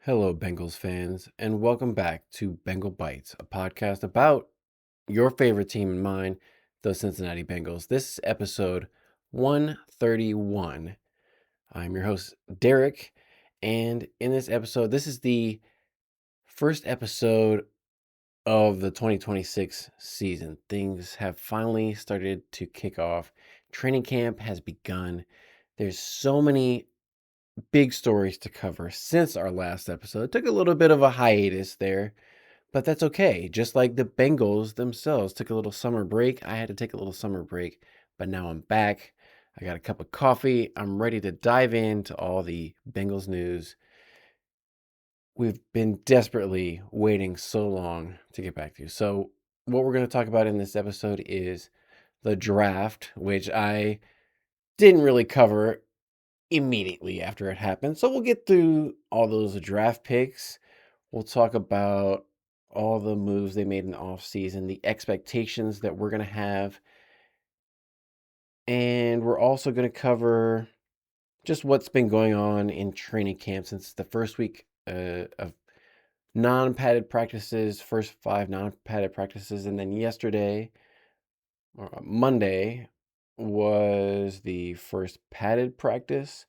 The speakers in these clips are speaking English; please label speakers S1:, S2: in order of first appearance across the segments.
S1: Hello, Bengals fans, and welcome back to Bengal Bites, a podcast about your favorite team and mine, the Cincinnati Bengals. This is episode 131. I'm your host, Derek, and in this episode, this is the first episode of the 2026 season. Things have finally started to kick off. Training camp has begun. There's so many big stories to cover since our last episode. It took a little bit of a hiatus there, but that's okay. Just like the Bengals themselves took a little summer break, I had to take a little summer break, but now I'm back. I got a cup of coffee. I'm ready to dive into all the Bengals news. We've been desperately waiting so long to get back to you. So, what we're going to talk about in this episode is the draft, which I didn't really cover immediately after it happened. So we'll get through all those draft picks. We'll talk about all the moves they made in the offseason, the expectations that we're going to have. And we're also going to cover just what's been going on in training camp since the first week of non-padded practices, first 5 non-padded practices. And then yesterday, or Monday, was the first padded practice.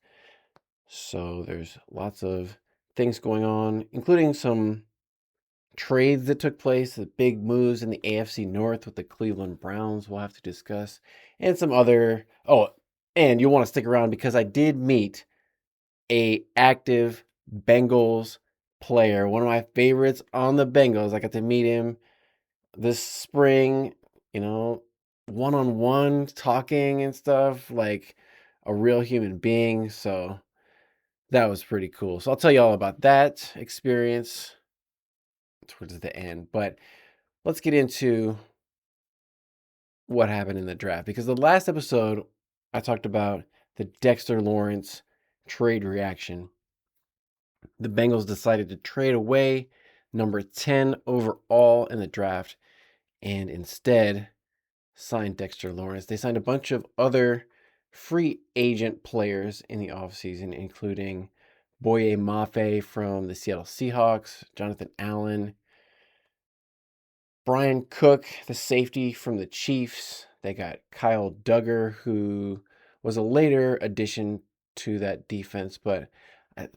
S1: So there's lots of things going on, including some trades that took place, the big moves in the AFC North with the Cleveland Browns we'll have to discuss, and some other. Oh, and you'll want to stick around because I did meet a active Bengals player, one of my favorites on the Bengals. I got to meet him this spring, one-on-one talking and stuff, like a real human being. So that was pretty cool. So I'll tell you all about that experience towards the end. But let's get into what happened in the draft. Because the last episode, I talked about the Dexter Lawrence trade reaction. The Bengals decided to trade away number 10 overall in the draft and instead signed Dexter Lawrence. They signed a bunch of other free agent players in the offseason, including Boye Mafe from the Seattle Seahawks, Jonathan Allen, Brian Cook, the safety from the Chiefs. They got Kyle Duggar, who was a later addition to that defense, but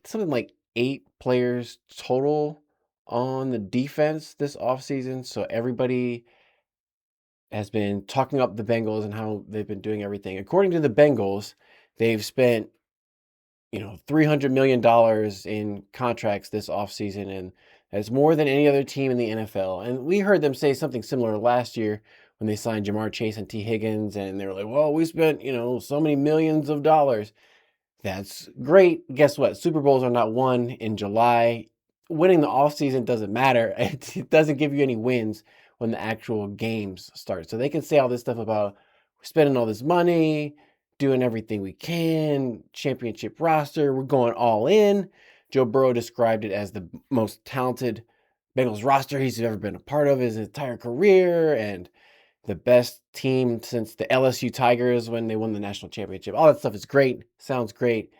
S1: something like 8 players total on the defense this offseason. So everybody has been talking up the Bengals and how they've been doing everything. According to the Bengals, they've spent $300 million in contracts this offseason, and that's more than any other team in the NFL. And we heard them say something similar last year when they signed Jamar Chase and T. Higgins, and they were like, well, we spent, so many millions of dollars. That's great. Guess what? Super Bowls are not won in July. Winning the offseason doesn't matter. It doesn't give you any wins when the actual games start. So they can say all this stuff about spending all this money, doing everything we can, championship roster, we're going all in. Joe Burrow described it as the most talented Bengals roster he's ever been a part of his entire career and the best team since the LSU Tigers when they won the national championship. All that stuff is great. Sounds great.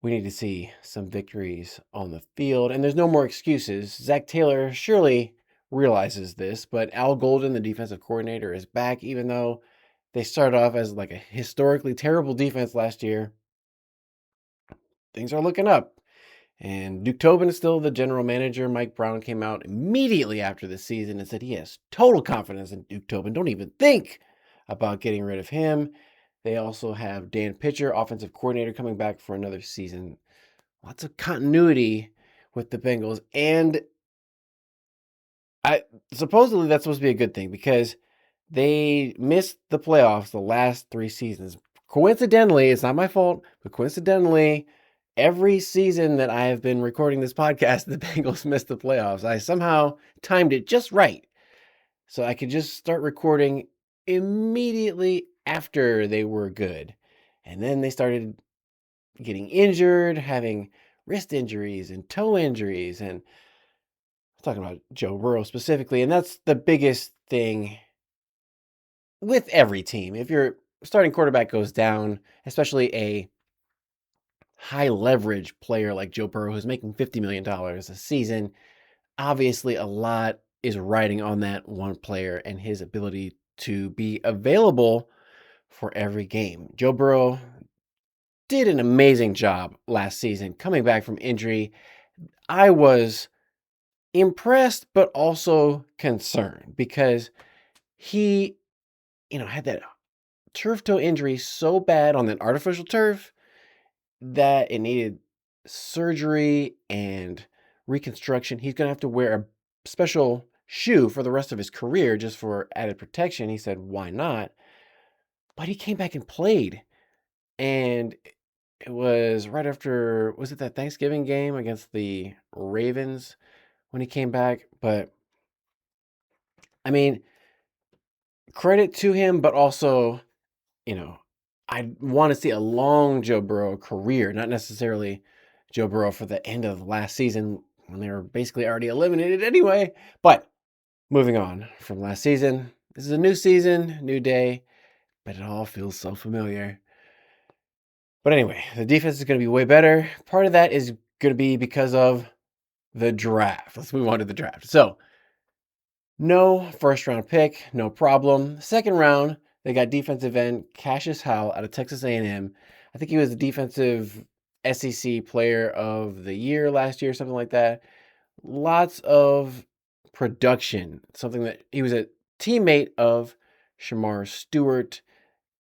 S1: We need to see some victories on the field, and there's no more excuses. Zach Taylor surely realizes this, but Al Golden, the defensive coordinator, is back, even though they started off as like a historically terrible defense last year. Things are looking up. And Duke Tobin is still the general manager. Mike Brown came out immediately after the season and said he has total confidence in Duke Tobin. Don't even think about getting rid of him. They also have Dan Pitcher, offensive coordinator, coming back for another season. Lots of continuity with the Bengals. And supposedly that's supposed to be a good thing because they missed the playoffs the last 3 seasons. Coincidentally, it's not my fault, but coincidentally, every season that I have been recording this podcast, the Bengals missed the playoffs. I somehow timed it just right. So I could just start recording immediately after they were good. And then they started getting injured, having wrist injuries and toe injuries. And I'm talking about Joe Burrow specifically. And that's the biggest thing with every team. If your starting quarterback goes down, especially a high leverage player like Joe Burrow, who's making $50 million a season, obviously a lot is riding on that one player and his ability to be available for every game. Joe Burrow did an amazing job last season coming back from injury. I was impressed, but also concerned because he, had that turf toe injury so bad on that artificial turf that it needed surgery and reconstruction. He's going to have to wear a special shoe for the rest of his career just for added protection. He said, why not? But he came back and played. And it was right after, was it that Thanksgiving game against the Ravens when he came back? But I mean, credit to him, but also, I want to see a long Joe Burrow career, not necessarily Joe Burrow for the end of last season when they were basically already eliminated anyway. But moving on from last season, this is a new season, new day, but it all feels so familiar. But anyway, the defense is going to be way better. Part of that is going to be because of the draft. Let's move on to the draft. So, no first round pick, no problem. Second round, they got defensive end Cashius Howell out of Texas A&M. I think he was the defensive SEC player of the year last year, something like that. Lots of production, something that he was a teammate of Shemar Stewart,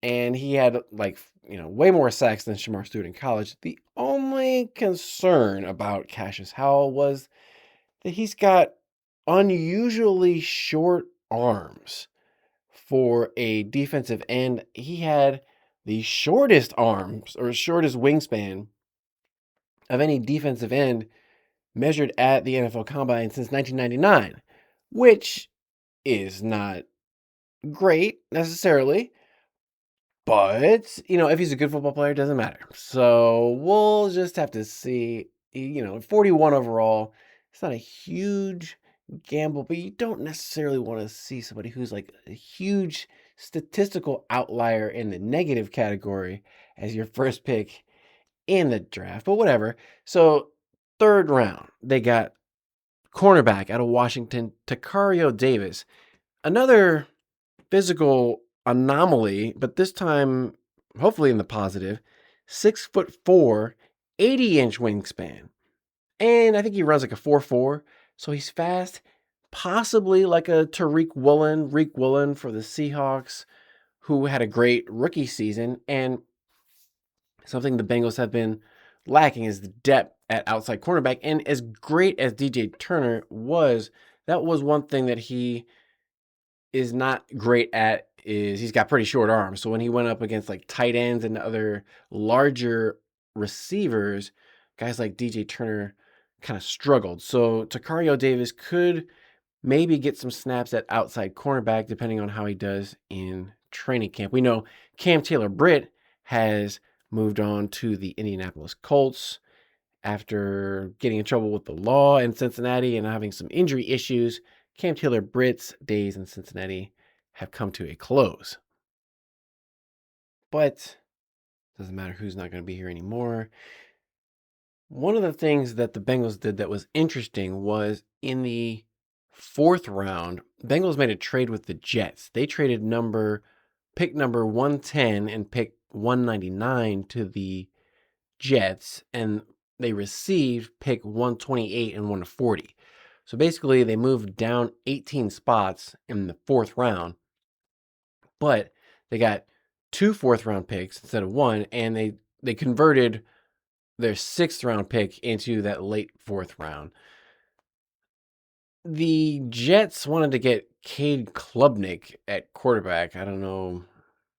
S1: and he had way more sacks than Shemar Stewart in college. The only concern about Cashius Howell was that he's got unusually short arms for a defensive end. He had the shortest arms or shortest wingspan of any defensive end measured at the NFL Combine since 1999, which is not great necessarily. But, if he's a good football player, it doesn't matter. So we'll just have to see. 41 overall. It's not a huge gamble, but you don't necessarily want to see somebody who's like a huge statistical outlier in the negative category as your first pick in the draft. But whatever. So third round, they got cornerback out of Washington, Tacario Davis. Another physical anomaly, but this time, hopefully in the positive. 6'4", 80-inch wingspan. And I think he runs like a 4.4, so he's fast. Possibly like a Reek Woolen for the Seahawks, who had a great rookie season. And something the Bengals have been lacking is the depth at outside cornerback. And as great as DJ Turner was, that was one thing that he is not great at. Is he's got pretty short arms. So when he went up against like tight ends and other larger receivers, guys like DJ Turner kind of struggled. So Tacario Davis could maybe get some snaps at outside cornerback depending on how he does in training camp. We know Cam Taylor-Britt has moved on to the Indianapolis Colts after getting in trouble with the law in Cincinnati and having some injury issues. Cam Taylor-Britt's days in Cincinnati have come to a close. But doesn't matter who's not going to be here anymore. One of the things that the Bengals did that was interesting was in the fourth round, Bengals made a trade with the Jets. They traded pick number 110 and pick 199 to the Jets, and they received pick 128 and 140. So basically, they moved down 18 spots in the fourth round, but they got 2 fourth-round picks instead of 1, and they converted their 6th-round pick into that late 4th round. The Jets wanted to get Cade Klubnik at quarterback. I don't know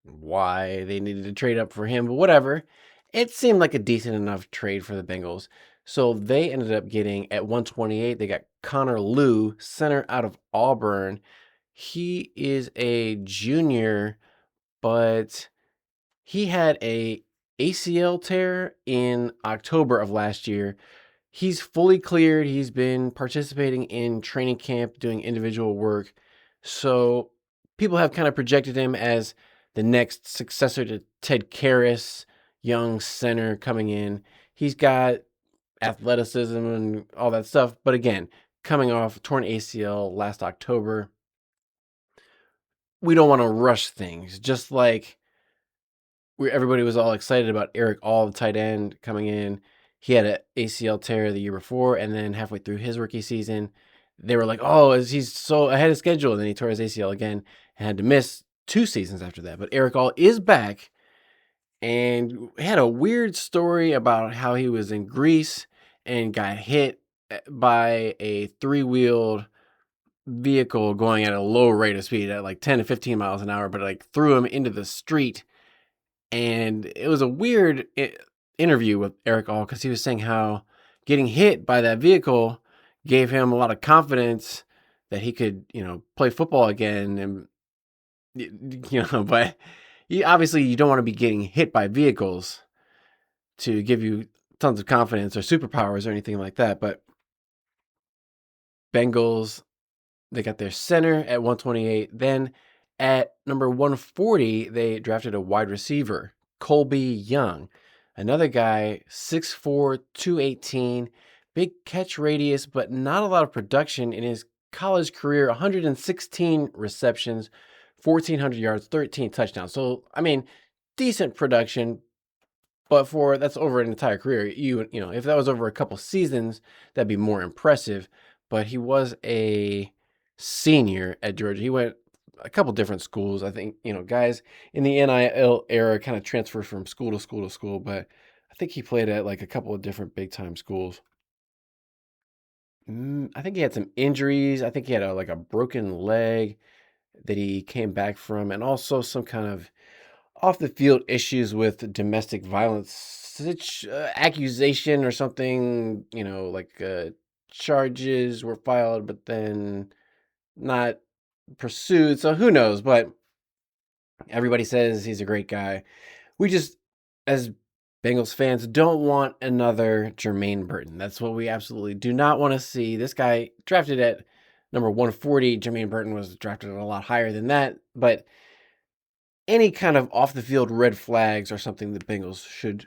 S1: why they needed to trade up for him, but whatever. It seemed like a decent enough trade for the Bengals. So they ended up getting, at 128, they got Connor Lew, center out of Auburn. He is a junior, but he had a ACL tear in October of last year. He's fully cleared. He's been participating in training camp, doing individual work. So people have kind of projected him as the next successor to Ted Karras, young center coming in. He's got athleticism and all that stuff. But again, coming off torn ACL last October, we don't want to rush things. Just like everybody was all excited about Erick All, the tight end, coming in. He had an ACL tear the year before, and then halfway through his rookie season, they were like, "Oh, he's so ahead of schedule." And then he tore his ACL again and had to miss 2 seasons after that. But Erick All is back, and had a weird story about how he was in Greece and got hit by a 3-wheeled vehicle going at a low rate of speed at like 10 to 15 miles an hour, but like threw him into the street. And it was a weird interview with Erick All because he was saying how getting hit by that vehicle gave him a lot of confidence that he could, play football again. And, but obviously you don't want to be getting hit by vehicles to give you tons of confidence or superpowers or anything like that. But Bengals, they got their center at 128. Then at number 140, they drafted a wide receiver, Colbie Young. Another guy, 6'4", 218, big catch radius, but not a lot of production in his college career. 116 receptions, 1,400 yards, 13 touchdowns. So, decent production, but that's over an entire career. If that was over a couple seasons, that'd be more impressive. But he was a senior at Georgia. He went a couple different schools. I think, guys in the NIL era kind of transfer from school to school to school, but I think he played at like a couple of different big time schools. I think he had some injuries. I think he had a broken leg that he came back from, and also some kind of off the field issues with domestic violence accusation or something, charges were filed, but then not pursued. So who knows? But everybody says he's a great guy. We just, as Bengals fans, don't want another Jermaine Burton. That's what we absolutely do not want to see. This guy drafted at number 140. Jermaine Burton was drafted a lot higher than that. But any kind of off the field red flags are something the Bengals should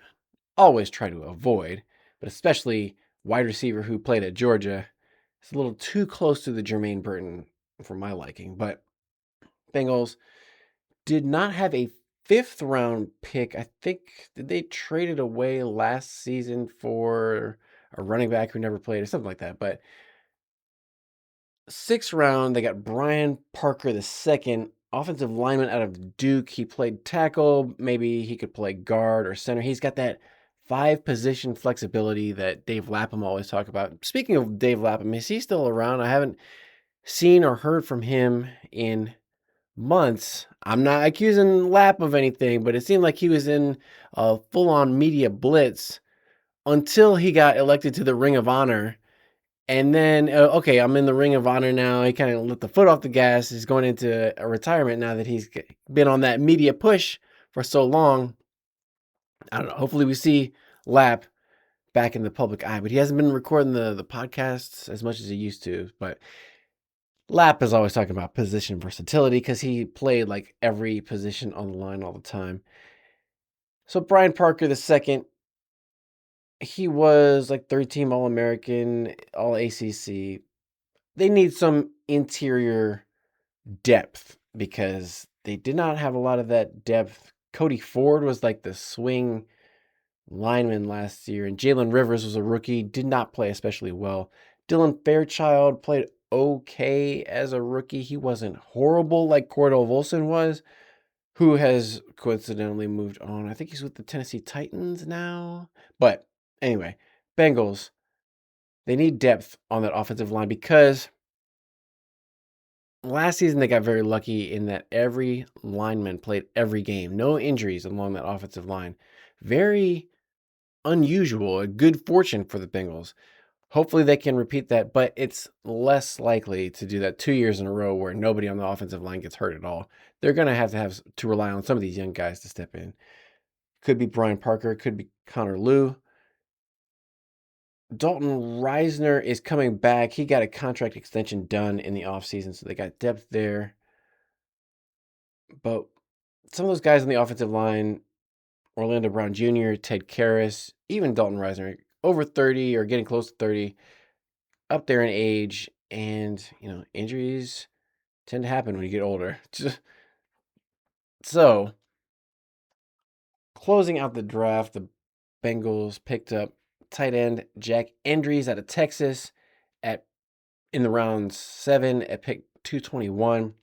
S1: always try to avoid, but especially wide receiver who played at Georgia. It's a little too close to the Jermaine Burton for my liking. But Bengals did not have a 5th round pick. I think they traded away last season for a running back who never played or something like that. But 6th round, they got Brian Parker II, offensive lineman out of Duke. He played tackle. Maybe he could play guard or center. He's got that 5-position flexibility that Dave Lapham always talk about. Speaking of Dave Lapham, is he still around? I haven't seen or heard from him in months. I'm not accusing Lap of anything, but it seemed like he was in a full-on media blitz until he got elected to the Ring of Honor. And then, okay, I'm in the Ring of Honor now. He kind of let the foot off the gas. He's going into a retirement now that he's been on that media push for so long. I don't know. Hopefully we see Lap back in the public eye, but he hasn't been recording the podcasts as much as he used to. But Lap is always talking about position versatility because he played like every position on the line all the time. So Brian Parker II, he was like 3rd-team All-American, All-ACC. They need some interior depth because they did not have a lot of that depth. Cody Ford was like the swing lineman last year, and Jalen Rivers was a rookie, did not play especially well. Dylan Fairchild played okay as a rookie. He wasn't horrible like Cordell Volson was, who has coincidentally moved on. I think he's with the Tennessee Titans now. But anyway, Bengals, they need depth on that offensive line because last season they got very lucky in that every lineman played every game. No injuries along that offensive line. Very unusual, a good fortune for the Bengals. Hopefully they can repeat that, but it's less likely to do that 2 years in a row where nobody on the offensive line gets hurt at all. They're going to have to rely on some of these young guys to step in. Could be Brian Parker, could be Connor Lew. Dalton Reisner is coming back. He got a contract extension done in the offseason, so they got depth there. But some of those guys on the offensive line, Orlando Brown Jr., Ted Karras, even Dalton Risner, over 30 or getting close to 30, up there in age, and injuries tend to happen when you get older. So, closing out the draft, the Bengals picked up tight end Jack Endries out of Texas in the round 7 at pick 221.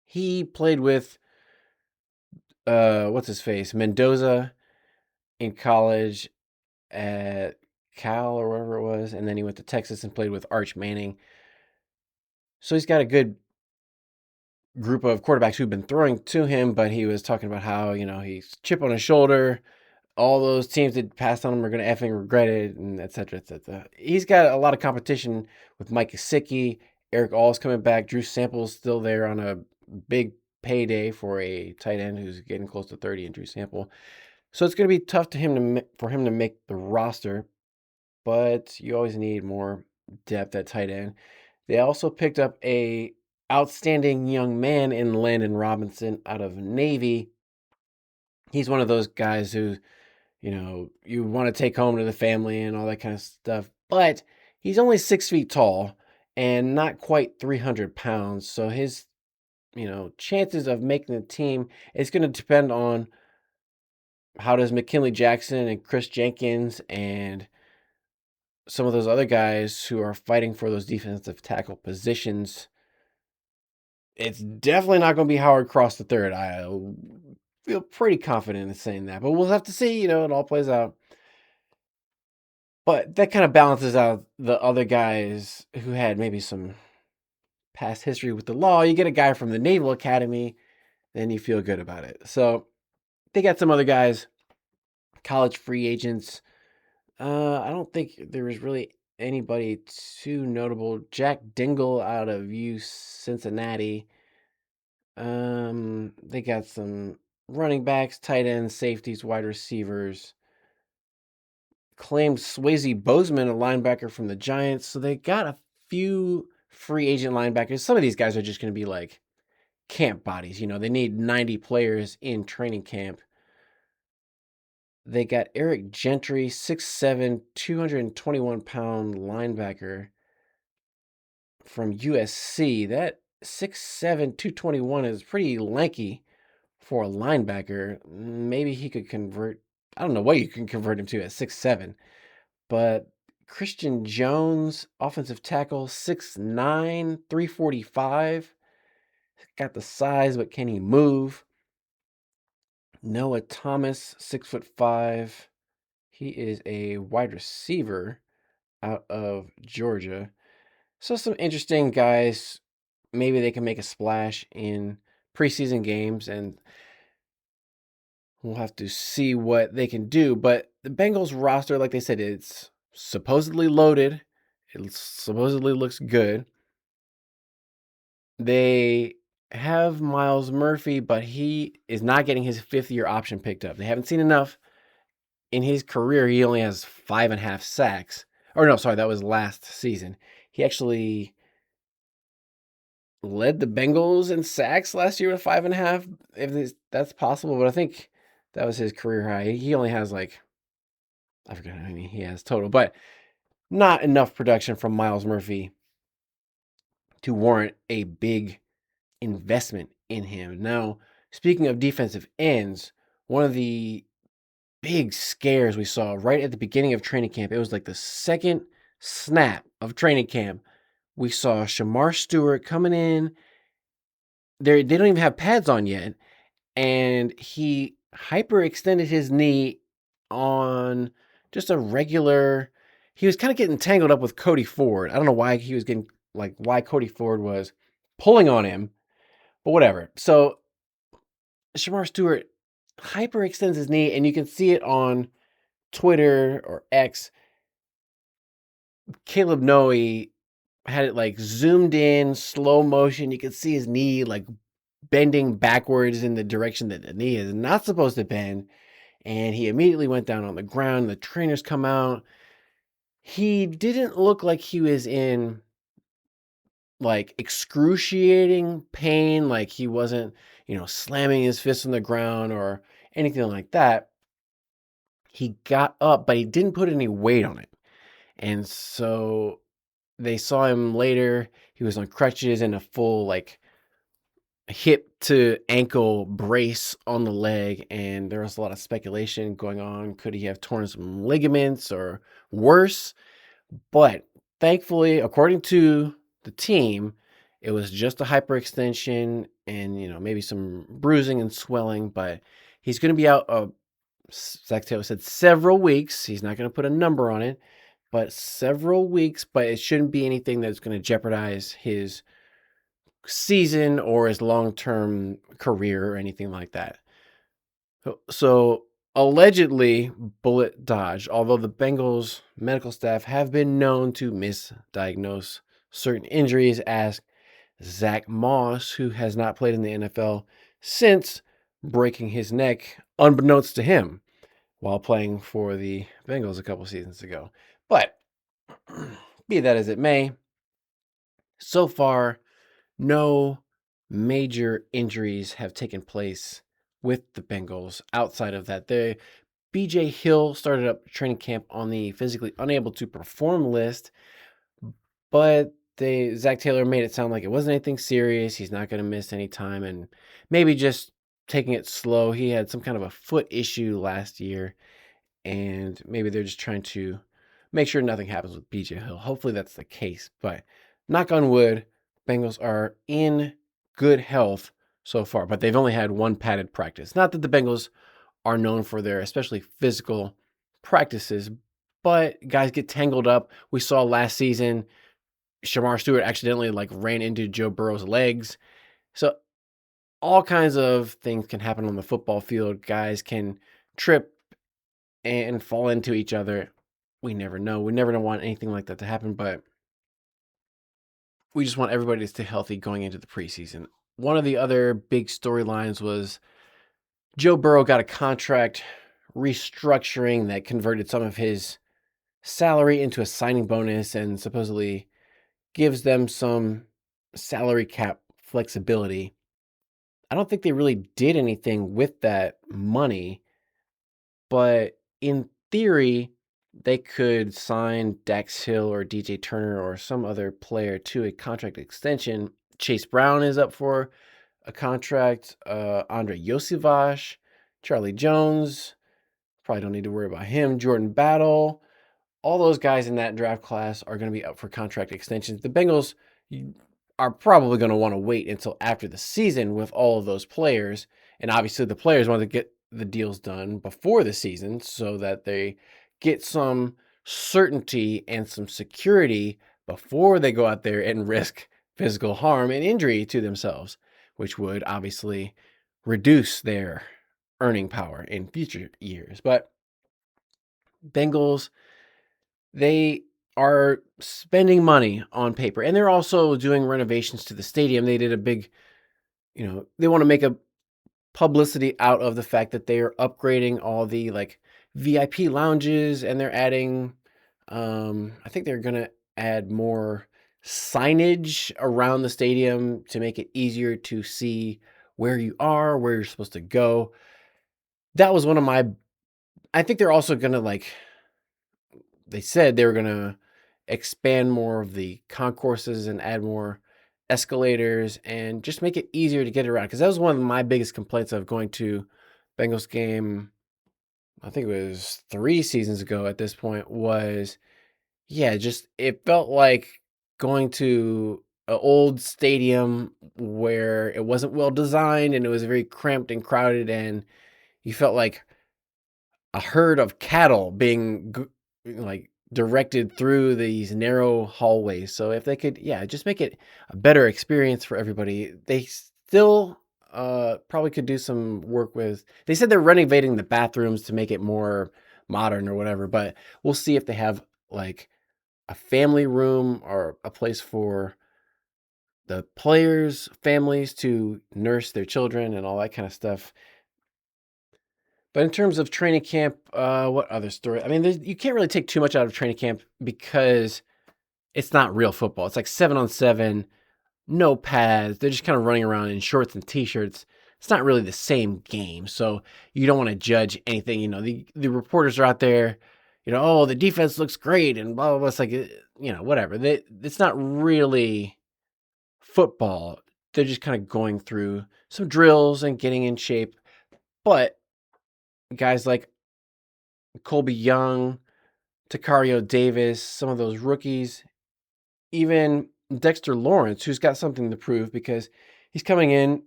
S1: He played with what's his face, Mendoza in college at Cal or wherever it was, and then he went to Texas and played with Arch Manning. So he's got a good group of quarterbacks who've been throwing to him, but he was talking about how, he's chip on his shoulder. All those teams that passed on him are going to effing regret it, and et cetera, et cetera. He's got a lot of competition with Mike Gesicki. Erick All is coming back. Drew Sample's still there on a big payday for a tight end who's getting close to 30 in Drew Sample. So it's going to be tough for him to make the roster, but you always need more depth at tight end. They also picked up a outstanding young man in Landon Robinson out of Navy. He's one of those guys who, you want to take home to the family and all that kind of stuff, but he's only 6 feet tall and not quite 300 pounds. So his, chances of making the team is going to depend on how does McKinley Jackson and Chris Jenkins and some of those other guys who are fighting for those defensive tackle positions. It's definitely not going to be Howard Cross the third. I feel pretty confident in saying that, but we'll have to see. It all plays out. But that kind of balances out the other guys who had maybe some past history with the law. You get a guy from the Naval Academy, then you feel good about it. So they got some other guys, college free agents. I don't think there was really anybody too notable. Jack Dingle out of Cincinnati. They got some running backs, tight ends, safeties, wide receivers. Claimed Swayze Bozeman, a linebacker from the Giants. So they got a few free agent linebackers. Some of these guys are just going to be like camp bodies. They need 90 players in training camp. They got Eric Gentry, 6'7", 221-pound linebacker from USC. That 6'7", 221 is pretty lanky for a linebacker. Maybe he could convert. I don't know what you can convert him to at 6'7", but Christian Jones, offensive tackle, 6'9", 345. Got the size, but can he move? Noah Thomas, 6'5". He is a wide receiver out of Georgia. So some interesting guys. Maybe they can make a splash in preseason games, and we'll have to see what they can do. But the Bengals roster, like they said, it's supposedly loaded. It supposedly looks good. They have Myles Murphy, but he is not getting his 5th-year option picked up. They haven't seen enough. In his career, he only has 5.5 sacks. Or no, sorry, that was last season. He actually led the Bengals in sacks last year with 5.5, if that's possible. But I think that was his career high. He only has I forget how many he has total, but not enough production from Myles Murphy to warrant a big investment in him. Now, speaking of defensive ends, one of the big scares we saw right at the beginning of training camp, it was like the second snap of training camp, we saw Shemar Stewart coming in. They don't even have pads on yet, and he hyperextended his knee on just a regular. He was kind of getting tangled up with Cody Ford. I don't know why he was getting why Cody Ford was pulling on him, but whatever. So Shemar Stewart hyperextends his knee, and you can see it on Twitter or X. Caleb Noe had it zoomed in, slow motion. You could see his knee bending backwards in the direction that the knee is not supposed to bend. And he immediately went down on the ground. The trainers come out. He didn't look like he was in excruciating pain. Like he wasn't, slamming his fist on the ground or anything like that. He got up, but he didn't put any weight on it. And so they saw him later. He was on crutches and a full hip to ankle brace on the leg, and there was a lot of speculation going on. Could he have torn some ligaments or worse? But thankfully, according to the team, it was just a hyperextension and maybe some bruising and swelling, but he's going to be out. Zach Taylor said several weeks. He's not going to put a number on it, but several weeks. But it shouldn't be anything that's going to jeopardize his season or his long-term career or anything like that. So allegedly bullet dodged, although the Bengals medical staff have been known to misdiagnose certain injuries, as Zach Moss, who has not played in the NFL since breaking his neck, unbeknownst to him, while playing for the Bengals a couple seasons ago. But be that as it may, so far, no major injuries have taken place with the Bengals outside of that. BJ Hill started up training camp on the physically unable to perform list, but Zach Taylor made it sound like it wasn't anything serious. He's not going to miss any time, and maybe just taking it slow. He had some kind of a foot issue last year, and maybe they're just trying to make sure nothing happens with BJ Hill. Hopefully that's the case, but knock on wood, Bengals are in good health so far, but they've only had one padded practice. Not that the Bengals are known for their especially physical practices, but guys get tangled up. We saw last season, Shemar Stewart accidentally ran into Joe Burrow's legs. So all kinds of things can happen on the football field. Guys can trip and fall into each other. We never know. We never want anything like that to happen, but we just want everybody to stay healthy going into the preseason. One of the other big storylines was Joe Burrow got a contract restructuring that converted some of his salary into a signing bonus and supposedly gives them some salary cap flexibility. I don't think they really did anything with that money, but in theory, they could sign Dax Hill or DJ Turner or some other player to a contract extension. Chase Brown is up for a contract. Andre Yosivas, Charlie Jones, probably don't need to worry about him. Jordan Battle, all those guys in that draft class are going to be up for contract extensions. The Bengals are probably going to want to wait until after the season with all of those players. And obviously the players want to get the deals done before the season so that they get some certainty and some security before they go out there and risk physical harm and injury to themselves, which would obviously reduce their earning power in future years. But Bengals, they are spending money on paper, and they're also doing renovations to the stadium. They did a big, they want to make a publicity out of the fact that they are upgrading all the VIP lounges, and they're adding, I think they're going to add more signage around the stadium to make it easier to see where you are, where you're supposed to go. That was I think they're also going to they said they were going to expand more of the concourses and add more escalators and just make it easier to get around. Because that was one of my biggest complaints of going to Bengals game, I think it was 3 seasons ago at this point, was, it felt like going to an old stadium where it wasn't well designed and it was very cramped and crowded, and you felt like a herd of cattle being directed through these narrow hallways. So if they could, just make it a better experience for everybody. They still probably could do some work with, they said they're renovating the bathrooms to make it more modern or whatever, but we'll see if they have a family room or a place for the players' families to nurse their children and all that kind of stuff. But in terms of training camp, what other story? I mean, you can't really take too much out of training camp because it's not real football. It's 7-on-7, no pads. They're just kind of running around in shorts and T-shirts. it's not really the same game. So you don't want to judge anything. You know, the reporters are out there, you know, oh, the defense looks great and blah, blah, blah. It's like, you know, whatever. It's not really football. They're just kind of going through some drills and getting in shape. But guys like Colbie Young, Tacario Davis, some of those rookies, even Dexter Lawrence, who's got something to prove because he's coming in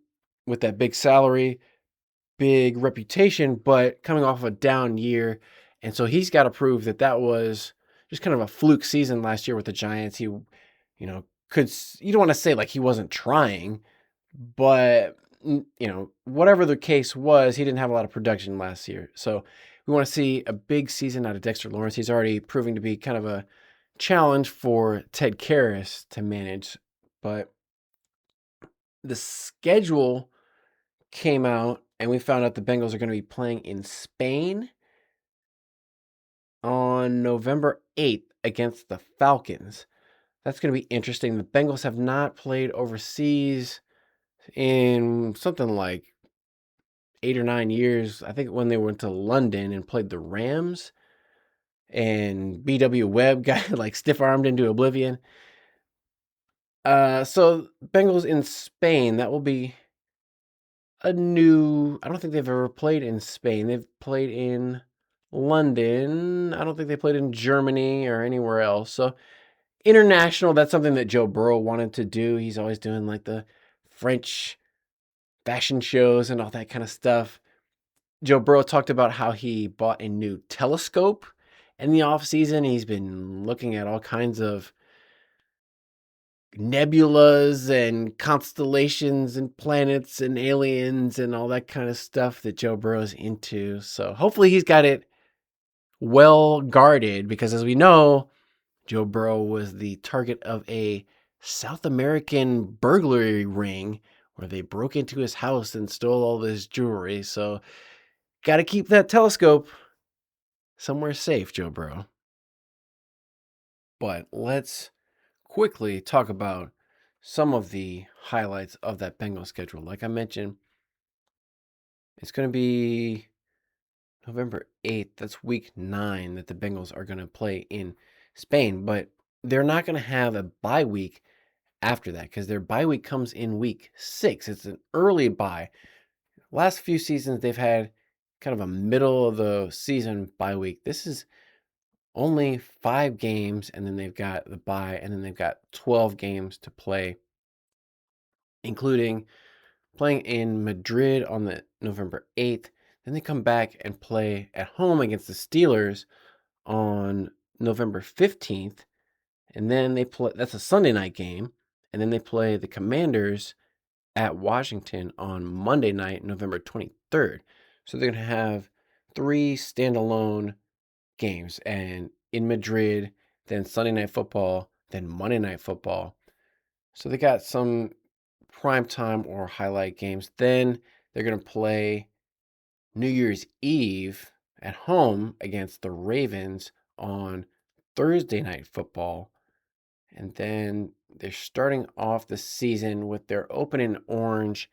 S1: with that big salary, big reputation, but coming off a down year. And so he's got to prove that that was just kind of a fluke season last year with the Giants. He, you know, you don't want to say like he wasn't trying, but, you know, whatever the case was, he didn't have a lot of production last year. So we want to see a big season out of Dexter Lawrence. He's already proving to be kind of a challenge for Ted Karras to manage. But the schedule came out, and we found out the Bengals are going to be playing in Spain on November 8th against the Falcons. That's going to be interesting. The Bengals have not played overseas in something like 8 or 9 years. I think when they went to London and played the Rams, and BW Webb got like stiff-armed into oblivion. So Bengals in Spain, that will be a new... I don't think they've ever played in Spain. They've played in London. I don't think they played in Germany or anywhere else. So international, that's something that Joe Burrow wanted to do. He's always doing like the French fashion shows and all that kind of stuff. Joe Burrow talked about how he bought a new telescope in the offseason. He's been looking at all kinds of nebulas and constellations and planets and aliens and all that kind of stuff that Joe Burrow's into. So hopefully he's got it well guarded, because as we know, Joe Burrow was the target of a South American burglary ring where they broke into his house and stole all his jewelry. So got to keep that telescope somewhere safe, Joe Burrow. But let's quickly talk about some of the highlights of that Bengals schedule. Like I mentioned, it's going to be November 8th. That's week 9 that the Bengals are going to play in Spain. But they're not going to have a bye week after that, because their bye week comes in week 6. It's an early bye. Last few seasons, they've had kind of a middle of the season bye week. This is only 5 games, and then they've got the bye, and then they've got 12 games to play, including playing in Madrid on the November 8th. Then they come back and play at home against the Steelers on November 15th. And then they play, that's a Sunday night game. And then they play the Commanders at Washington on Monday night, November 23rd. So they're going to have 3 standalone games, and in Madrid, then Sunday Night Football, then Monday Night Football. So they got some primetime or highlight games. Then they're going to play New Year's Eve at home against the Ravens on Thursday Night Football. And then they're starting off the season with their opening orange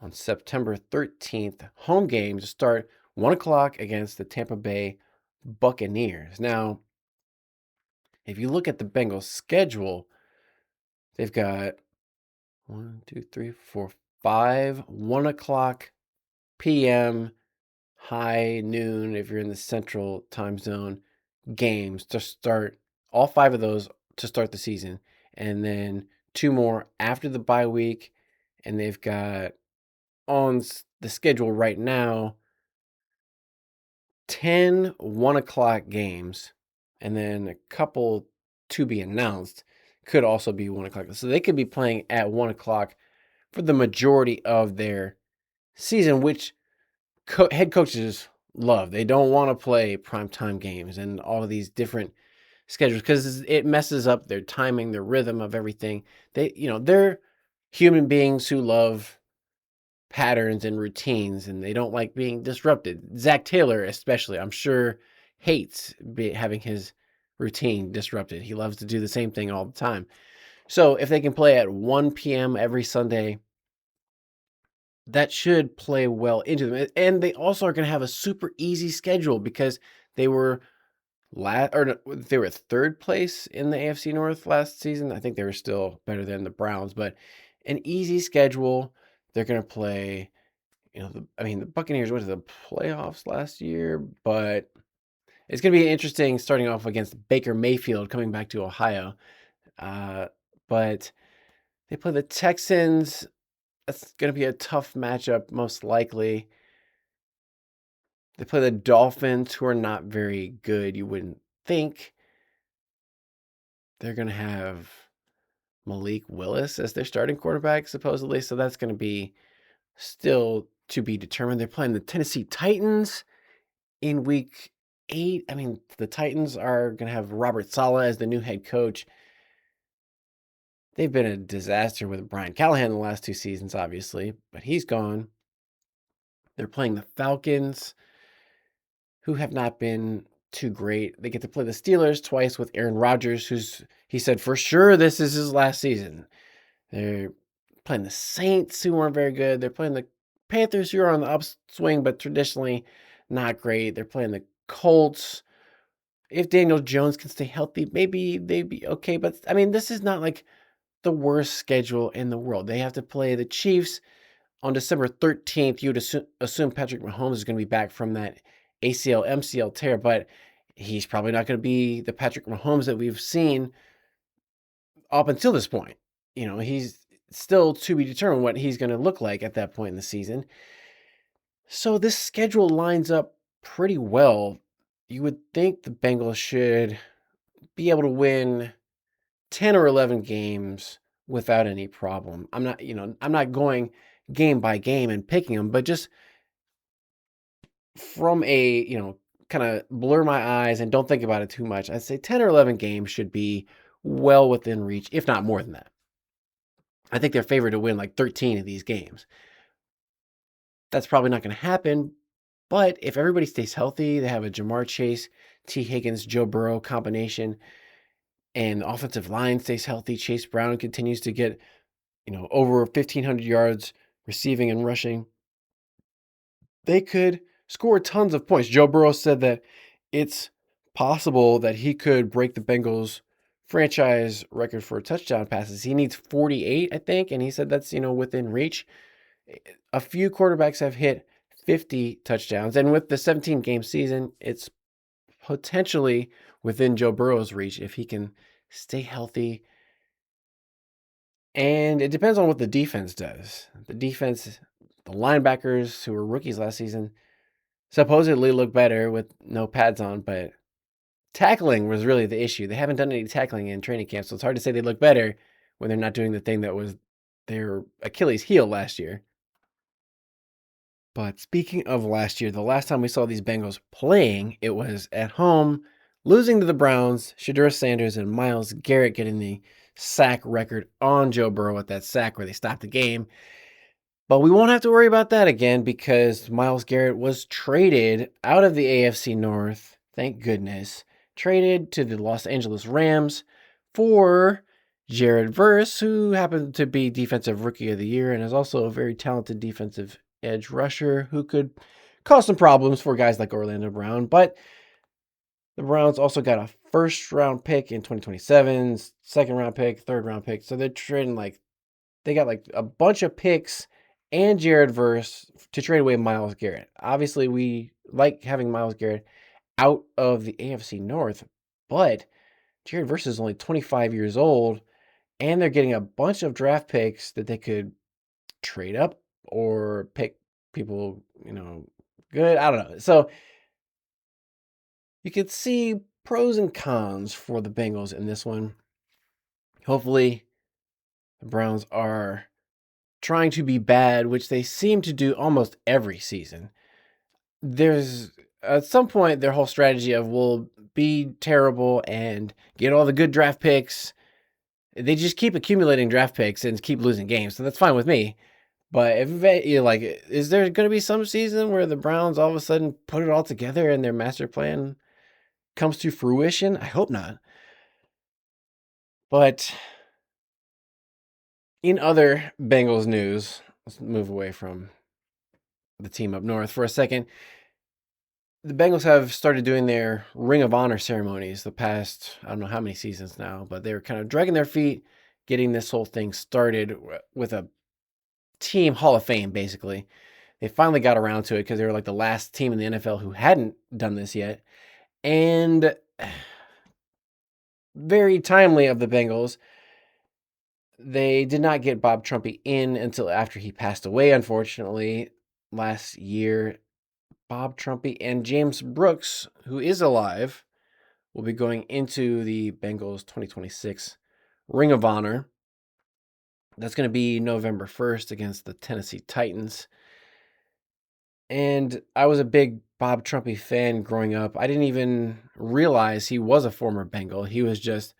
S1: on September 13th. Home game to start 1 o'clock against the Tampa Bay Buccaneers. Now, if you look at the Bengals schedule, they've got 5 1 o'clock p.m., high noon if you're in the central time zone games to start, all 5 of those to start the season, and then 2 more after the bye week. And they've got on the schedule right now 10 1 o'clock games, and then a couple to be announced could also be 1 o'clock. So they could be playing at 1 o'clock for the majority of their season, which head coaches love. They don't want to play primetime games and all of these different schedules because it messes up their timing, their rhythm of everything. They're human beings who love patterns and routines, and they don't like being disrupted. Zach Taylor, especially, I'm sure hates having his routine disrupted. He loves to do the same thing all the time. So if they can play at 1 p.m. every Sunday, that should play well into them. And they also are going to have a super easy schedule because they were they were third place in the AFC North last season. I think they were still better than the Browns, but an easy schedule. They're going to play, the Buccaneers went to the playoffs last year, but it's going to be interesting starting off against Baker Mayfield coming back to Ohio. But they play the Texans. That's going to be a tough matchup, most likely. They play the Dolphins, who are not very good, you wouldn't think. They're going to have Malik Willis as their starting quarterback, supposedly. So that's going to be still to be determined. They're playing the Tennessee Titans in week 8. The Titans are going to have Robert Saleh as the new head coach. They've been a disaster with Brian Callahan the last 2 seasons, obviously, but he's gone. They're playing the Falcons, who have not been too great. They get to play the Steelers twice with Aaron Rodgers, he said for sure this is his last season. They're playing the Saints, who aren't very good. They're playing the Panthers, who are on the upswing, but traditionally not great. They're playing the Colts. If Daniel Jones can stay healthy, maybe they'd be okay. But, this is not like the worst schedule in the world. They have to play the Chiefs on December 13th. You'd assume Patrick Mahomes is going to be back from that ACL, MCL tear, but he's probably not going to be the Patrick Mahomes that we've seen up until this point. He's still to be determined what he's going to look like at that point in the season. So this schedule lines up pretty well. You would think the Bengals should be able to win 10 or 11 games without any problem. I'm not going game by game and picking them, but just from a, kind of blur my eyes and don't think about it too much, I'd say 10 or 11 games should be well within reach, if not more than that. I think they're favored to win like 13 of these games. That's probably not going to happen, but if everybody stays healthy, they have a Jamar Chase, T. Higgins, Joe Burrow combination, and the offensive line stays healthy, Chase Brown continues to get, over 1,500 yards receiving and rushing, they could score tons of points. Joe Burrow said that it's possible that he could break the Bengals franchise record for touchdown passes. He needs 48, I think, and he said that's, within reach. A few quarterbacks have hit 50 touchdowns, and with the 17-game season, it's potentially within Joe Burrow's reach if he can stay healthy. And it depends on what the defense does. The linebackers who were rookies last season supposedly look better with no pads on, but tackling was really the issue. They haven't done any tackling in training camp, so it's hard to say they look better when they're not doing the thing that was their Achilles heel last year. But speaking of last year, the last time we saw these Bengals playing, it was at home, losing to the Browns, Shedeur Sanders and Myles Garrett getting the sack record on Joe Burrow at that sack where they stopped the game. But we won't have to worry about that again because Myles Garrett was traded out of the AFC North, thank goodness, traded to the Los Angeles Rams for Jared Verse, who happened to be Defensive Rookie of the Year and is also a very talented defensive edge rusher who could cause some problems for guys like Orlando Brown. But the Browns also got a first-round pick in 2027, second-round pick, third-round pick. So they're trading they got a bunch of picks and Jared Verse to trade away Myles Garrett. Obviously, we like having Myles Garrett out of the AFC North, but Jared Verse is only 25 years old, and they're getting a bunch of draft picks that they could trade up or pick people, good. I don't know. So you could see pros and cons for the Bengals in this one. Hopefully, the Browns are trying to be bad, which they seem to do almost every season. There's at some point their whole strategy of we'll be terrible and get all the good draft picks. They just keep accumulating draft picks and keep losing games, so that's fine with me. But if is there going to be some season where the Browns all of a sudden put it all together and their master plan comes to fruition? I hope not. But in other Bengals news, let's move away from the team up north for a second. The Bengals have started doing their Ring of Honor ceremonies the past, I don't know how many seasons now, but they were kind of dragging their feet, getting this whole thing started with a team Hall of Fame, basically. They finally got around to it because they were like the last team in the NFL who hadn't done this yet. And very timely of the Bengals, they did not get Bob Trumpy in until after he passed away, unfortunately, last year. Bob Trumpy and James Brooks, who is alive, will be going into the Bengals 2026 Ring of Honor. That's going to be November 1st against the Tennessee Titans. And I was a big Bob Trumpy fan growing up. I didn't even realize he was a former Bengal. He was just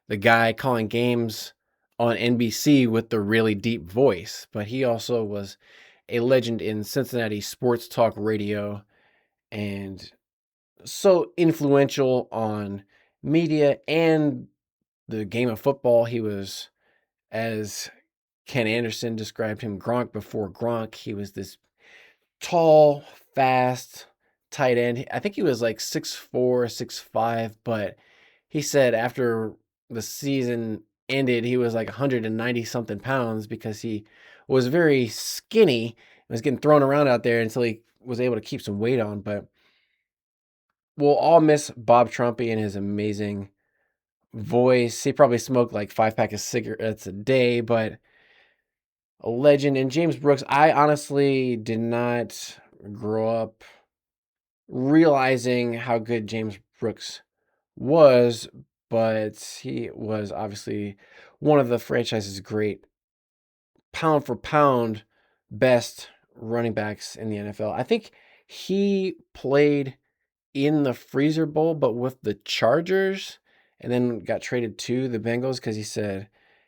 S1: the guy calling games on NBC with the really deep voice. But he also was a legend in Cincinnati sports talk radio and so influential on media and the game of football. He was, as Ken Anderson described him, Gronk before Gronk. He was this tall, fast tight end. I think he was like 6'4", 6'5", but he said after the season ended, he was like 190 something pounds because he was very skinny and was getting thrown around out there until he was able to keep some weight on. But we'll all miss Bob Trumpy and his amazing voice. He probably smoked like 5 packs of cigarettes a day, but a legend. And James Brooks, I honestly did not grow up realizing how good James Brooks was, but he was obviously one of the franchise's great pound for pound best running backs in the NFL. I think he played in the Freezer Bowl, but with the Chargers, and then got traded to the Bengals because he said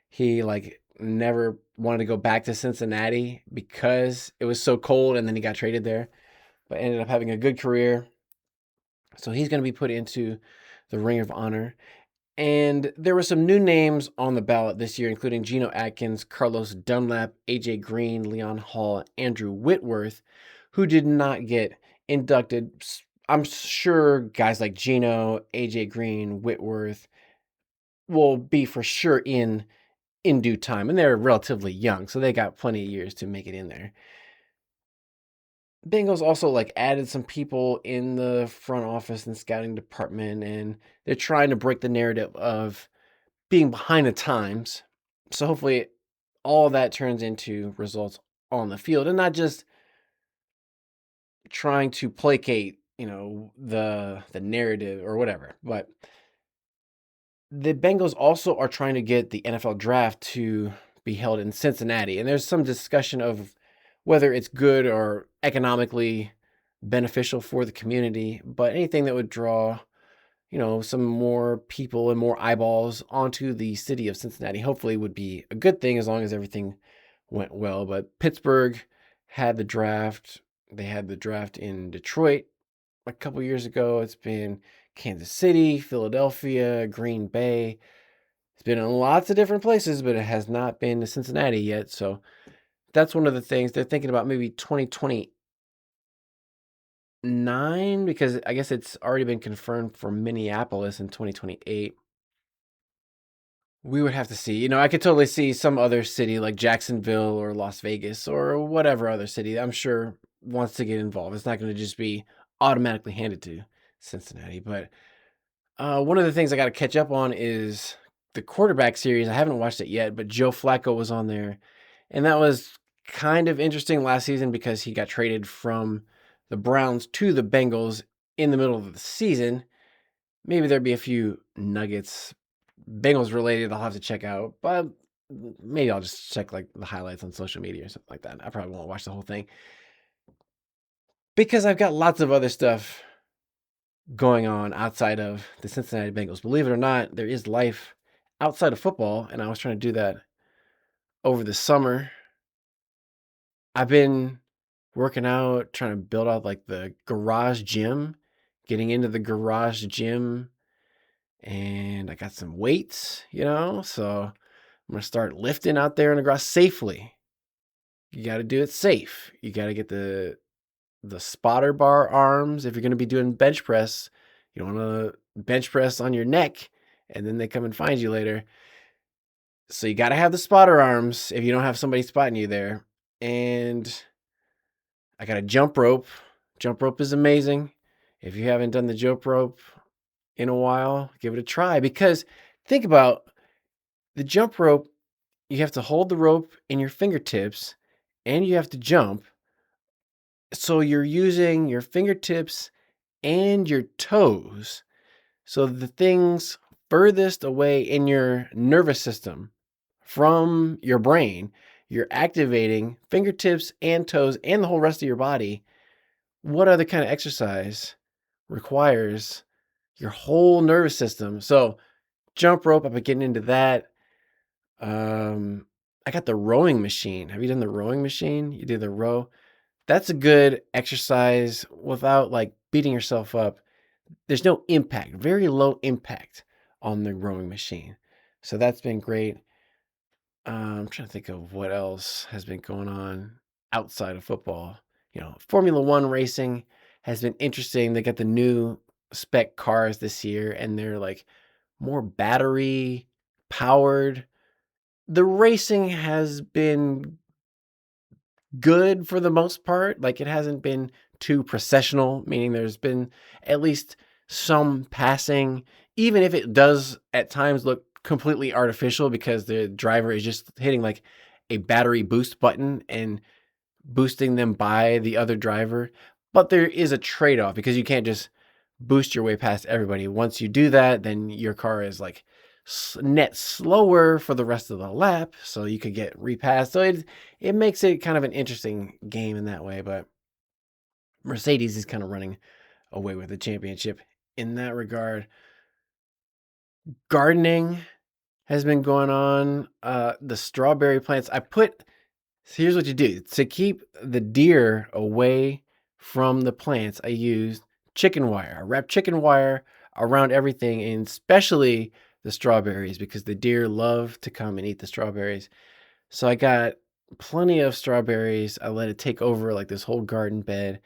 S1: he like never wanted to go back to Cincinnati because it was so cold, and then he got traded there, but ended up having a good career. So he's going to be put into the Ring of Honor. And there were some new names on the ballot this year, including Geno Atkins, Carlos Dunlap, AJ Green, Leon Hall, Andrew Whitworth, who did not get inducted. I'm sure guys like Geno, AJ Green, Whitworth will be for sure in due time. And they're relatively young, so they got plenty of years to make it in there. Bengals also like added some people in the front office and scouting department, and they're trying to break the narrative of being behind the times. So hopefully all that turns into results on the field and not just trying to placate, the narrative or whatever. But the Bengals also are trying to get the NFL draft to be held in Cincinnati. And there's some discussion of whether it's good or economically beneficial for the community, but anything that would draw, some more people and more eyeballs onto the city of Cincinnati hopefully would be a good thing as long as everything went well. But Pittsburgh had the draft. They had the draft in Detroit a couple years ago. It's been Kansas City, Philadelphia, Green Bay. It's been in lots of different places, but it has not been to Cincinnati yet. So that's one of the things they're thinking about, maybe 2029, because I guess it's already been confirmed for Minneapolis in 2028. We would have to see. I could totally see some other city like Jacksonville or Las Vegas or whatever other city I'm sure wants to get involved. It's not going to just be automatically handed to Cincinnati. But one of the things I got to catch up on is the quarterback series. I haven't watched it yet, but Joe Flacco was on there. And that was kind of interesting last season because he got traded from the Browns to the Bengals in the middle of the season. Maybe there'd be a few nuggets Bengals related I'll have to check out, but maybe I'll just check like the highlights on social media or something like that. I probably won't watch the whole thing because I've got lots of other stuff going on outside of the Cincinnati Bengals. Believe it or not, there is life outside of football, and I was trying to do that over the summer. I've been working out, trying to build out like the garage gym, getting into the garage gym, and I got some weights, so I'm going to start lifting out there in the grass safely. you got to do it safe. You got to get the spotter bar arms. If you're going to be doing bench press, you don't want to bench press on your neck and then they come and find you later. So you got to have the spotter arms if you don't have somebody spotting you there. And I got a jump rope. Jump rope is amazing. If you haven't done the jump rope in a while, give it a try, because think about the jump rope. You have to hold the rope in your fingertips and you have to jump. So you're using your fingertips and your toes. So the things furthest away in your nervous system from your brain, you're activating fingertips and toes and the whole rest of your body. What other kind of exercise requires your whole nervous system? So jump rope, I've been getting into that. I got the rowing machine. Have you done the rowing machine? You do the row. That's a good exercise without like beating yourself up. There's no impact, very low impact on the rowing machine. So that's been great. I'm trying to think of what else has been going on outside of football. Formula One racing has been interesting. They got the new spec cars this year, and they're like more battery powered. The racing has been good for the most part. Like, it hasn't been too processional, meaning there's been at least some passing, even if it does at times look completely artificial because the driver is just hitting like a battery boost button and boosting them by the other driver. But there is a trade-off because you can't just boost your way past everybody. Once you do that, then your car is like net slower for the rest of the lap, so you could get repassed. So it makes it kind of an interesting game in that way. But Mercedes is kind of running away with the championship in that regard. Gardening has been going on. The strawberry plants, here's what you do. To keep the deer away from the plants, I used chicken wire. I wrapped chicken wire around everything, and especially the strawberries, because the deer love to come and eat the strawberries. So I got plenty of strawberries. I let it take over like this whole garden bed.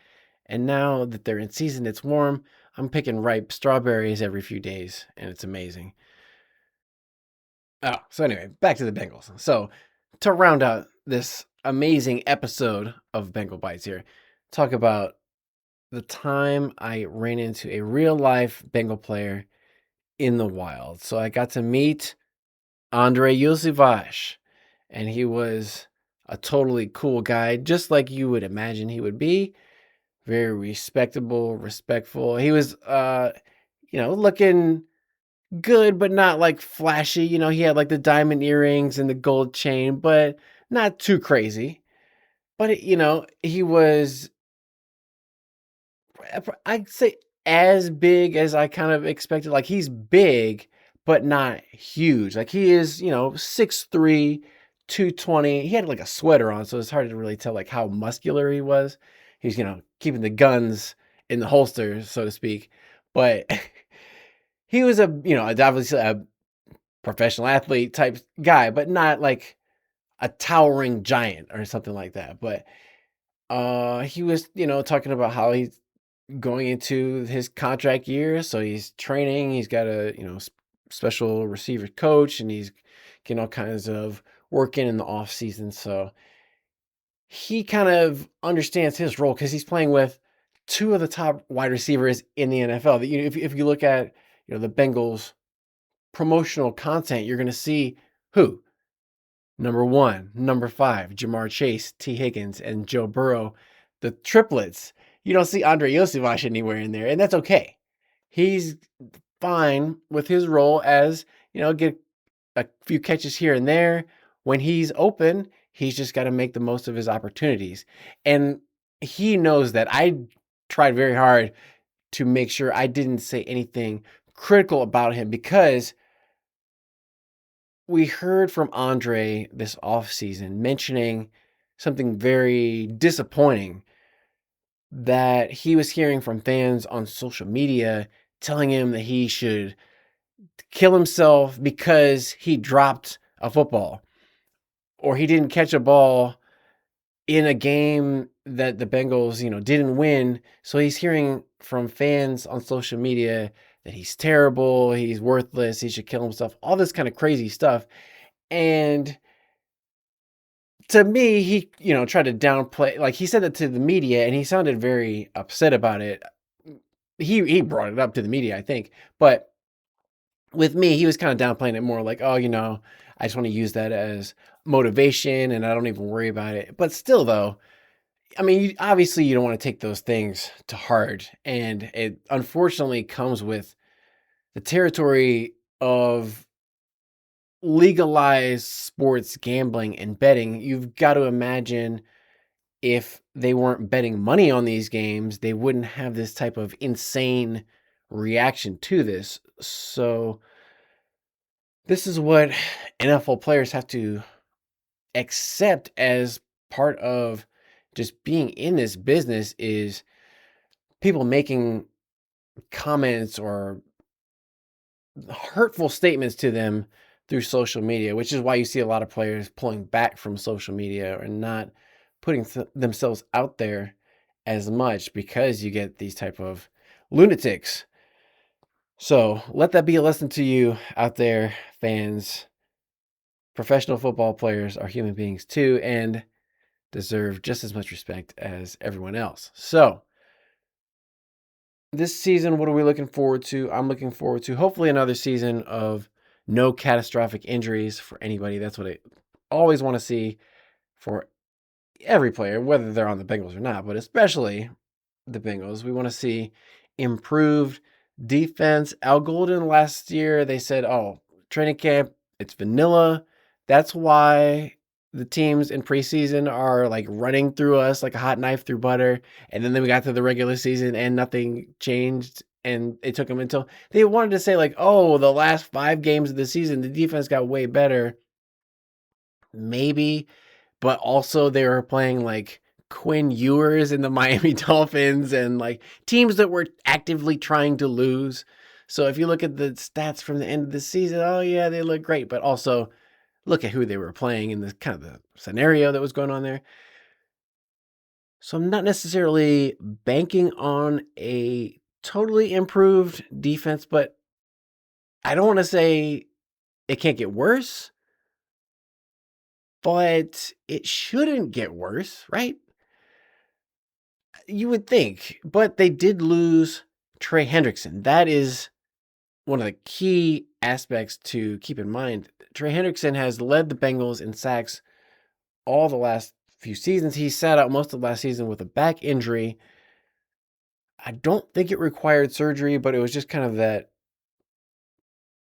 S1: And now that they're in season, it's warm, I'm picking ripe strawberries every few days, and it's amazing. So anyway, back to the Bengals. So to round out this amazing episode of Bengal Bites here, talk about the time I ran into a real life Bengal player in the wild. So I got to meet Andre Yosivach, and he was a totally cool guy, just like you would imagine he would be. Very respectable, respectful. He was, looking good, but not like flashy. He had like the diamond earrings and the gold chain, but not too crazy. But, he was, I'd say, as big as I kind of expected. Like, he's big, but not huge. Like, he is, 6'3", 220. He had like a sweater on, so it's hard to really tell like how muscular he was. He's, keeping the guns in the holster, so to speak. But he was obviously a professional athlete type guy, but not like a towering giant or something like that. But he was, talking about how he's going into his contract year, so he's training. He's got a special receiver coach, and he's getting all kinds of work in the off season. So he kind of understands his role because he's playing with two of the top wide receivers in the NFL. If you look at the Bengals promotional content, you're going to see who. Number 1, number 5, Ja'Marr Chase, T. Higgins, and Joe Burrow, the triplets. You don't see Andre Yosivach anywhere in there, and that's okay. He's fine with his role as, get a few catches here and there. When he's open, he's just got to make the most of his opportunities. And he knows that. I tried very hard to make sure I didn't say anything critical about him, because we heard from Andre this offseason mentioning something very disappointing that he was hearing from fans on social media, telling him that he should kill himself because he dropped a football or he didn't catch a ball in a game that the Bengals, didn't win. So he's hearing from fans on social media that he's terrible, he's worthless, he should kill himself, all this kind of crazy stuff. And to me, he, tried to downplay, like he said that to the media and he sounded very upset about it. He brought it up to the media, I think. But with me, he was kind of downplaying it more like, oh, I just want to use that as motivation and I don't even worry about it. But still, though, I mean, obviously, you don't want to take those things to heart. And it unfortunately comes with the territory of legalized sports gambling and betting. You've got to imagine if they weren't betting money on these games, they wouldn't have this type of insane reaction to this. So this is what NFL players have to accept as part of just being in this business, is people making comments or hurtful statements to them through social media, which is why you see a lot of players pulling back from social media and not putting themselves out there as much, because you get these type of lunatics. So let that be a lesson to you out there, fans. Professional football players are human beings too and deserve just as much respect as everyone else. So this season, what are we looking forward to? I'm looking forward to hopefully another season of no catastrophic injuries for anybody. That's what I always want to see for every player, whether they're on the Bengals or not, but especially the Bengals. We want to see improved defense. Al Golden last year, they said, oh, training camp, it's vanilla. That's why the teams in preseason are like running through us like a hot knife through butter. And then we got to the regular season and nothing changed. And it took them until they wanted to say like, oh, the last 5 games of the season, the defense got way better. Maybe, but also they were playing like Quinn Ewers and the Miami Dolphins and like teams that were actively trying to lose. So if you look at the stats from the end of the season, oh yeah, they look great, but also look at who they were playing and the kind of the scenario that was going on there. So I'm not necessarily banking on a totally improved defense, but I don't want to say it can't get worse, but it shouldn't get worse, right? You would think, but they did lose Trey Hendrickson. That is one of the key aspects to keep in mind. Trey Hendrickson has led the Bengals in sacks all the last few seasons. He sat out most of last season with a back injury. I don't think it required surgery, but it was just kind of that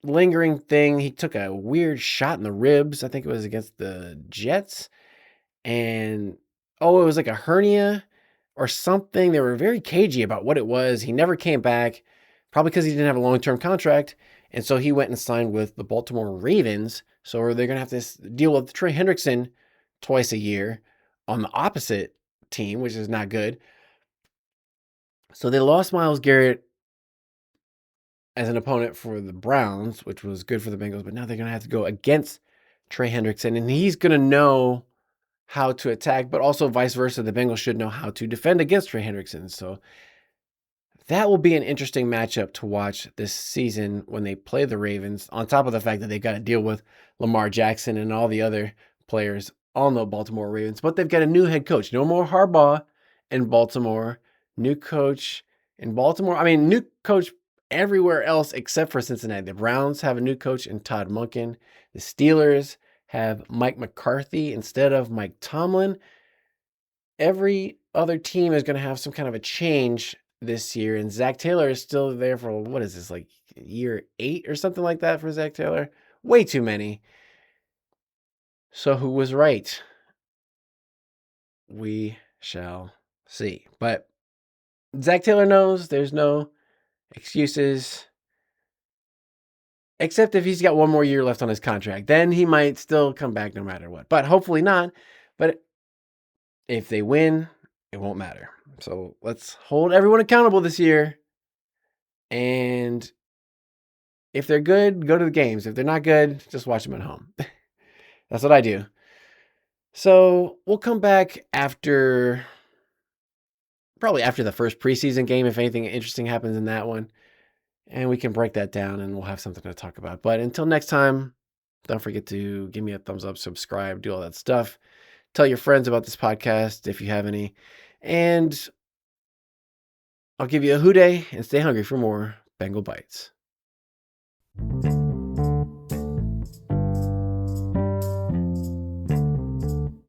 S1: lingering thing. He took a weird shot in the ribs. I think it was against the Jets. And, it was like a hernia or something. They were very cagey about what it was. He never came back, probably because he didn't have a long-term contract. And so he went and signed with the Baltimore Ravens. So they're going to have to deal with Trey Hendrickson twice a year on the opposite team, which is not good. So they lost Myles Garrett as an opponent for the Browns, which was good for the Bengals. But now they're going to have to go against Trey Hendrickson. And he's going to know how to attack, but also vice versa. The Bengals should know how to defend against Trey Hendrickson. So that will be an interesting matchup to watch this season when they play the Ravens, on top of the fact that they've got to deal with Lamar Jackson and all the other players on the Baltimore Ravens. But they've got a new head coach. No more Harbaugh in Baltimore. New coach in Baltimore. I mean, new coach everywhere else except for Cincinnati. The Browns have a new coach in Todd Monken. The Steelers have Mike McCarthy instead of Mike Tomlin. Every other team is going to have some kind of a change this year, and Zach Taylor is still there for, what is this, like year 8 or something like that for Zach Taylor? Way too many. So who was right? We shall see. But Zach Taylor knows there's no excuses, except if he's got one more year left on his contract. Then he might still come back no matter what. But hopefully not. But if they win, it won't matter. So let's hold everyone accountable this year. And if they're good, go to the games. If they're not good, just watch them at home. That's what I do. So we'll come back probably after the first preseason game, if anything interesting happens in that one. And we can break that down and we'll have something to talk about. But until next time, don't forget to give me a thumbs up, subscribe, do all that stuff. Tell your friends about this podcast if you have any. And I'll give you a hooday and stay hungry for more Bengal Bites.